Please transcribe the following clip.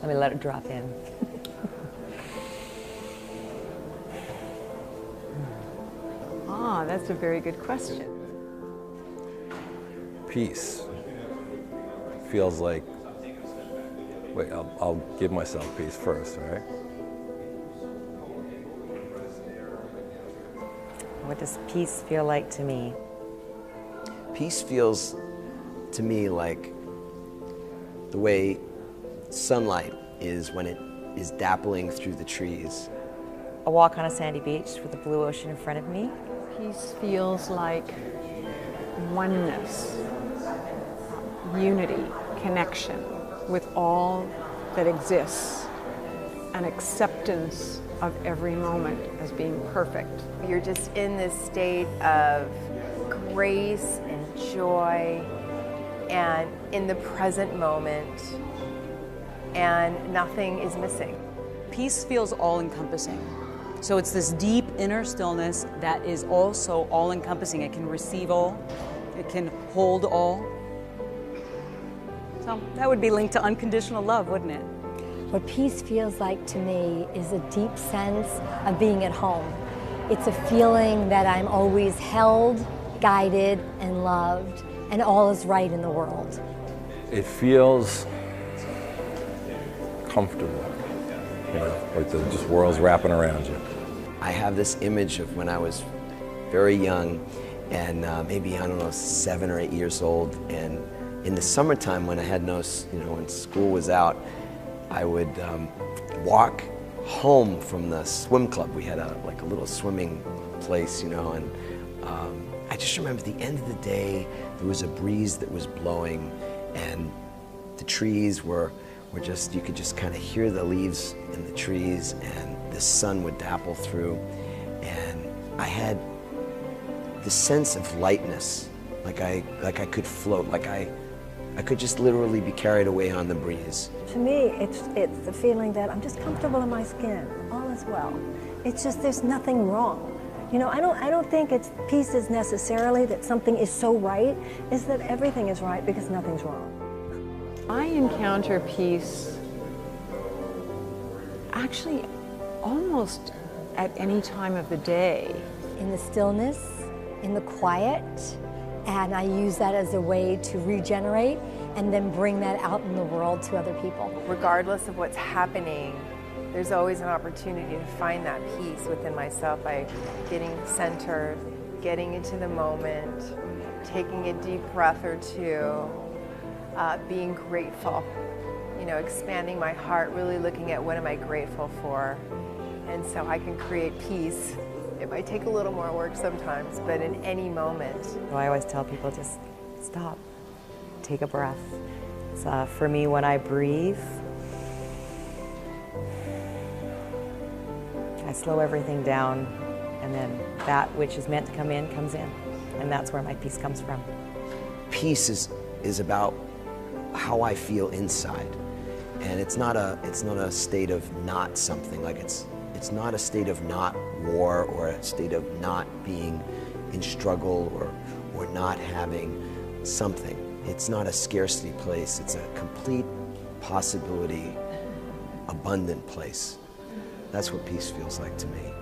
Let me let it drop in. That's a very good question. Peace feels like, wait, I'll give myself peace first, right? What does peace feel like to me? Peace feels to me like the way sunlight is when it is dappling through the trees. A walk on a sandy beach with the blue ocean in front of me. Peace feels like oneness, unity, connection with all that exists, an acceptance of every moment as being perfect. You're just in this state of grace and joy and in the present moment, and nothing is missing. Peace feels all-encompassing. So it's this deep inner stillness that is also all-encompassing. It can receive all, it can hold all. So that would be linked to unconditional love, wouldn't it? What peace feels like to me is a deep sense of being at home. It's a feeling that I'm always held, guided, and loved, and all is right in the world. It feels comfortable, you know, like the just world's wrapping around you. I have this image of when I was very young and maybe, I don't know, 7 or 8 years old, and in the summertime when I had no, when school was out, I would walk home from the swim club. We had like a little swimming place, and I just remember at the end of the day, there was a breeze that was blowing, and the trees were just, you could just kind of hear the leaves in the trees, and the sun would dapple through, and I had this sense of lightness, like I could float, like I could just literally be carried away on the breeze. To me, it's the feeling that I'm just comfortable in my skin, all is well. It's just there's nothing wrong. I don't think it's peace is necessarily that something is so right, is that everything is right because nothing's wrong. I encounter peace actually almost at any time of the day. In the stillness, in the quiet, and I use that as a way to regenerate and then bring that out in the world to other people. Regardless of what's happening, there's always an opportunity to find that peace within myself by getting centered, getting into the moment, taking a deep breath or two, being grateful, expanding my heart, really looking at what am I grateful for. And so I can create peace. It might take a little more work sometimes, but in any moment. I always tell people, just stop, take a breath. For me, when I breathe, I slow everything down, and then that which is meant to come in, comes in. And that's where my peace comes from. Peace is about how I feel inside. And it's not a state of not something, like it's not a state of not war or a state of not being in struggle or not having something. It's not a scarcity place, it's a complete possibility, abundant place. That's what peace feels like to me.